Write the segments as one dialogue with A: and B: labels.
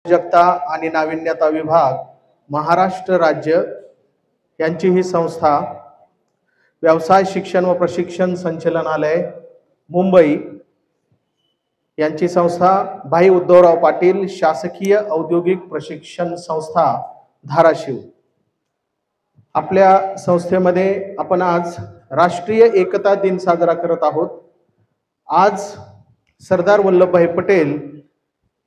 A: उद्योजकता आणि नाविन्यता विभाग, महाराष्ट्र राज्य यांची ही संस्था, व्यवसाय शिक्षण व प्रशिक्षण संचालनालय मुंबई यांची संस्था, भाई उद्धवराव पाटील शासकीय औद्योगिक प्रशिक्षण संस्था धाराशिव। आपल्या संस्थेमध्ये आपण आज राष्ट्रीय एकता दिन साजरा करत आहोत। आज सरदार वल्लभभाई पटेल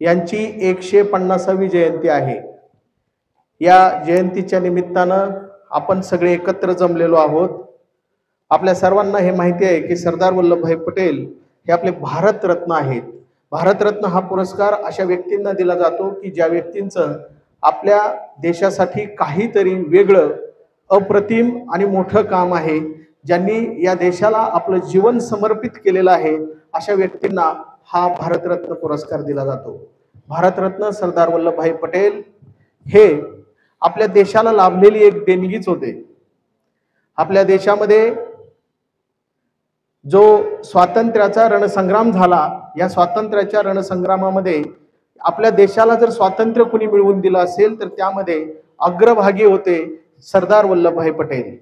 A: यांची 150वी जयंती आहे। या जयंतीच्या निमित्तानं आपण सगळे एकत्र जमलेलो आहोत। आपल्या सर्वांना हे माहिती आहे की सरदार वल्लभभाई पटेल हे आपले भारतरत्न आहेत। भारतरत्न हा पुरस्कार अशा व्यक्तींना दिला जातो की ज्या व्यक्तींचं आपल्या देशासाठी काहीतरी वेगळं, अप्रतिम आणि मोठं काम आहे, ज्यांनी या देशाला आपलं जीवन समर्पित केलेलं आहे, अशा व्यक्तींना हा भारतरत्न पुरस्कार दिला जातो। भारतरत्न सरदार वल्लभभाई पटेल हे आपल्या देशाला लाभलेली एक देणगीच होते। आपल्या देशामध्ये जो स्वातंत्र्याचा रणसंग्राम झाला, या स्वातंत्र्याच्या रणसंग्रामामध्ये आपल्या देशाला जर स्वातंत्र्य कुणी मिळवून दिलं असेल तर त्यामध्ये अग्रभागी होते सरदार वल्लभभाई पटेल।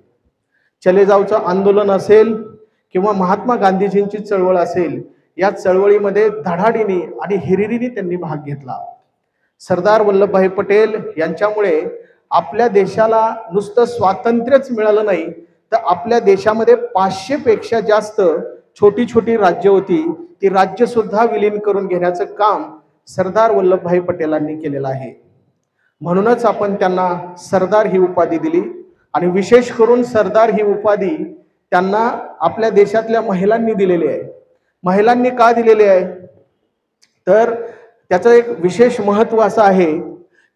A: चले जावचं आंदोलन असेल किंवा महात्मा गांधीजींची चळवळ असेल, या चळवळीमध्ये धडाडीने आणि हिरिरीने त्यांनी भाग घेतला। सरदार वल्लभभाई पटेल यांच्यामुळे आपल्या देशाला नुसतं स्वातंत्र्यच मिळालं नाही, तर आपल्या देशामध्ये 500 पेक्षा जास्त छोटी छोटी राज्य होती, ती राज्य सुद्धा विलीन करून घेण्याचं काम सरदार वल्लभभाई पटेलांनी केलेलं आहे। म्हणूनच आपण त्यांना सरदार ही उपाधी दिली। आणि विशेष करून सरदार ही उपाधी त्यांना आपल्या देशातल्या महिलांनी दिलेली आहे। महिलांनी का दिलेली आहे तर त्याचं एक विशेष महत्त्व असं आहे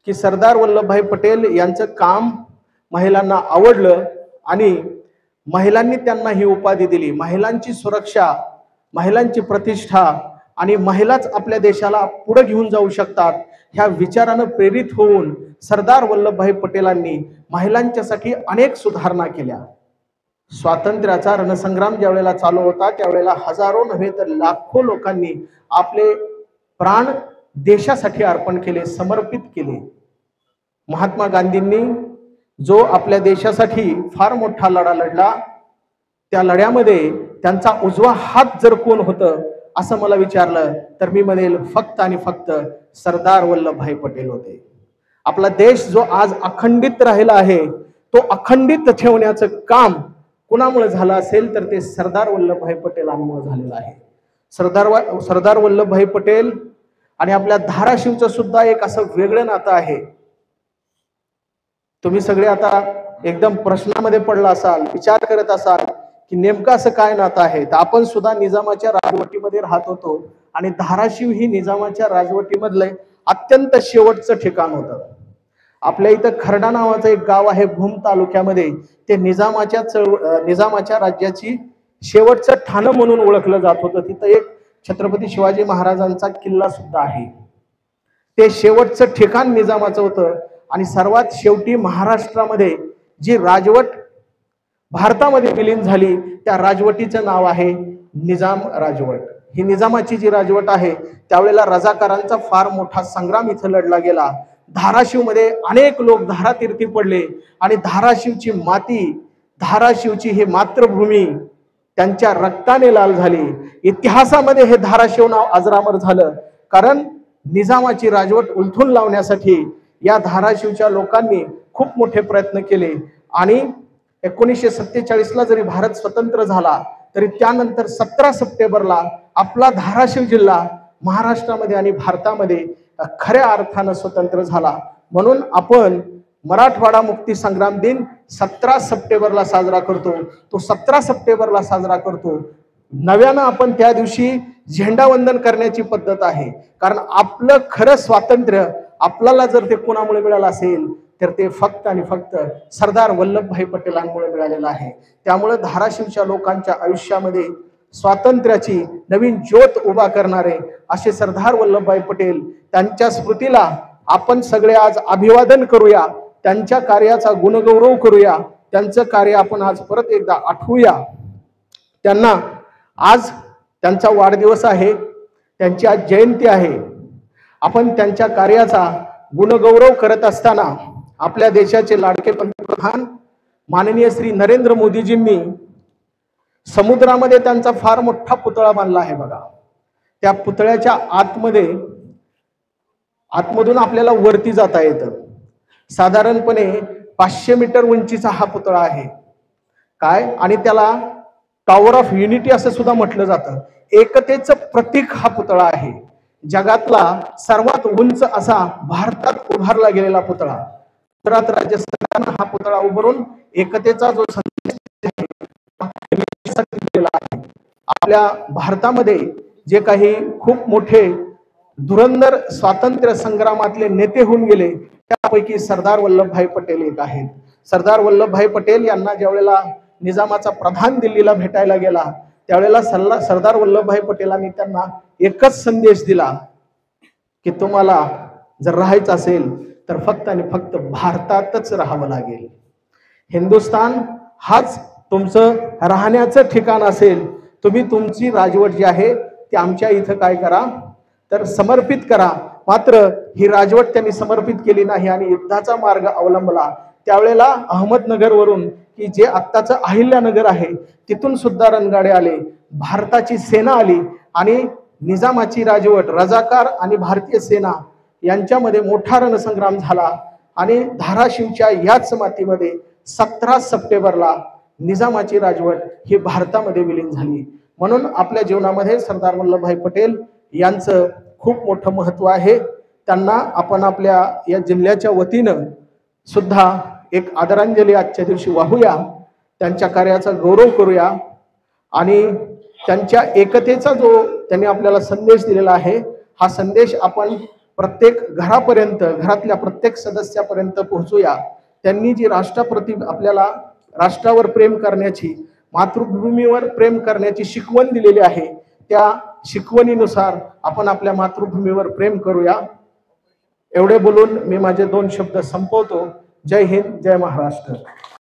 A: की सरदार वल्लभभाई पटेल यांचं काम महिलांना आवडलं आणि महिलांनी त्यांना ही उपाधी दिली। महिलांची सुरक्षा, महिलांची प्रतिष्ठा आणि महिलाच आपल्या देशाला पुढे घेऊन जाऊ शकतात, ह्या विचारानं प्रेरित होऊन सरदार वल्लभभाई पटेलांनी महिलांच्यासाठी अनेक सुधारणा केल्या। स्वातंत्र्याचा रणसंग्राम ज्यावेळेला चालू होता, त्यावेळेला हजारो नव्हे तर लाखो लोकांनी आपले प्राण देशासाठी अर्पण केले, समर्पित केले। महात्मा गांधींनी जो आपल्या देशासाठी फार मोठा लढा लढला, त्या लढ्यामध्ये त्यांचा उजवा हात जर कोण होतं असं मला विचारलं तर मी म्हणेल फक्त आणि फक्त सरदार वल्लभभाई पटेल होते। आपला देश जो आज अखंडित राहिला आहे, तो अखंडित ठेवण्याचं काम कुणामुळे झालं असेल तर ते सरदार वल्लभभाई पटेलांमुळे झालेलं आहे। सरदार वल्लभभाई पटेल आणि आपल्या धाराशिवचं सुद्धा एक असं वेगळं नातं आहे। तुम्ही सगळे आता एकदम प्रश्नामध्ये पडला असाल, विचार करत असाल की नेमकं असं काय नातं आहे। तर आपण सुद्धा निजामाच्या राजवटीमध्ये राहत होतो आणि धाराशिव ही निजामाच्या राजवटीमधलं अत्यंत शेवटचं ठिकाण होतं। आपल्या इथं खर्डा नावाचं एक गाव आहे भूम तालुक्यामध्ये, ते निजामाच्या राज्याची शेवटचं ठाणं म्हणून ओळखलं जात होतं। तिथं एक छत्रपती शिवाजी महाराजांचा किल्ला सुद्धा आहे। ते शेवटचं ठिकाण निजामाचं होतं आणि सर्वात शेवटी महाराष्ट्रामध्ये जी राजवट भारतामध्ये विलीन झाली, त्या राजवटीचं नाव आहे निजाम राजवट। ही निजामाची जी राजवट आहे, त्यावेळेला रजाकारांचा फार मोठा संग्राम इथं लढला गेला। धाराशिवमध्ये अनेक लोक धारातीर्थी पडले आणि धाराशिवची माती, धाराशिवची ही मातृभूमी त्यांच्या रक्ताने लाल झाली। इतिहासामध्ये हे धाराशिव नाव अजरामर झालं, कारण निजामाची राजवट उलथून लावण्यासाठी या धाराशिवच्या लोकांनी खूप मोठे प्रयत्न केले। आणि 1947ला जरी भारत स्वतंत्र झाला तरी त्यानंतर 17 सप्टेंबरला आपला धाराशिव जिल्हा महाराष्ट्रामध्ये आणि भारतामध्ये खऱ्या अर्थानं स्वतंत्र झाला। म्हणून आपण मराठवाडा मुक्ती संग्राम दिन 17 सप्टेंबरला साजरा करतो। तो 17 सप्टेंबरला साजरा करतो, नव्यानं आपण त्या दिवशी झेंडावंदन करण्याची पद्धत आहे। कारण आपलं खरं स्वातंत्र्य आपल्याला जर ते कोणामुळे मिळालं असेल तर ते फक्त आणि फक्त सरदार वल्लभभाई पटेलांमुळे मिळालेलं आहे। त्यामुळे धाराशिवच्या लोकांच्या आयुष्यामध्ये स्वातंत्र्याची नवीन ज्योत उभा करणारे असे सरदार वल्लभभाई पटेल, त्यांच्या स्मृतीला आपण सगळे आज अभिवादन करूया, त्यांच्या कार्याचा गुणगौरव करूया, त्यांचं कार्य आपण आज परत एकदा आठवूया। त्यांना आज त्यांचा वाढदिवस आहे, त्यांची आज जयंती आहे। आपण त्यांच्या कार्याचा गुणगौरव करत असताना आपल्या देशाचे लाडके पंतप्रधान माननीय श्री नरेंद्र मोदीजींनी समुद्रामध्ये त्यांचा फार मोठा पुतळा बांधला आहे बघा. त्या पुतळ्याच्या आतमधून आपल्याला वरती जाता येतं. साधारणपणे 500 मीटर उंचीचा हा पुतळा आहे काय, आणि त्याला टॉवर ऑफ युनिटी असं सुद्धा म्हटलं जातं. एकतेचं प्रतीक हा पुतळा आहे. जगातला सर्वात उंच असा भारतात उभारला गेलेला पुतळा. गुजरात राज्य सरकारनं हा पुतळा उभारून एकतेचा जो संदेश दिलेला आहे. आपल्या भारतामध्ये जे काही खूप मोठे धुरंधर स्वातंत्र्य संग्रामातले नेते होऊन गेले त्यापैकी सरदार वल्लभभाई पटेल एक आहेत. सरदार वल्लभभाई पटेल यांना ज्यावेळेला निजामाचा प्रधान दिल्लीला भेटायला गेला त्यावेळेला सरदार वल्लभभाई पटेलांनी त्यांना एकच संदेश दिला की तुम्हाला जर राहायचं असेल तर फक्त आणि फक्त भारतातच राहावं लागेल. हिंदुस्थान हाच तुमचं राहण्याचं ठिकाण असेल. तुम्ही तुमची राजवट जी आहे ती आमच्या इथं काय करा तर समर्पित करा. मात्र ही राजवट त्यांनी समर्पित केली नाही आणि युद्धाचा मार्ग अवलंबला. त्यावेळेला अहमदनगरवरून की जे आत्ताचं अहिल्यानगर आहे तिथून सुद्धा रणगाडे आले. भारताची सेना आली आणि निजामाची राजवट रजाकार आणि भारतीय सेना यांच्यामध्ये मोठा रणसंग्राम झाला आणि धाराशिवच्या याच मातीमध्ये 17 सप्टेंबरला निजामाची राजवट ही भारतामध्ये विलीन झाली. म्हणून आपल्या जीवनामध्ये सरदार वल्लभभाई पटेल यांचं खूप मोठं महत्व आहे. त्यांना आपण आपल्या या जिल्ह्याच्या वतीनं सुद्धा एक आदरांजली आजच्या दिवशी वाहूया. त्यांच्या कार्याचा गौरव करूया आणि त्यांच्या एकतेचा जो त्यांनी आपल्याला संदेश दिलेला आहे हा संदेश आपण प्रत्येक घरापर्यंत घरातल्या प्रत्येक सदस्यापर्यंत पोहोचूया. त्यांनी जी राष्ट्रप्रती आपल्याला राष्ट्रावर प्रेम करण्याची मातृभूमीवर प्रेम करण्याची शिकवण दिलेली आहे त्या शिकवणीनुसार आपण आपल्या मातृभूमीवर प्रेम करूया. एवढे बोलून मी माझे 2 शब्द संपवतो. जय हिंद, जय महाराष्ट्र.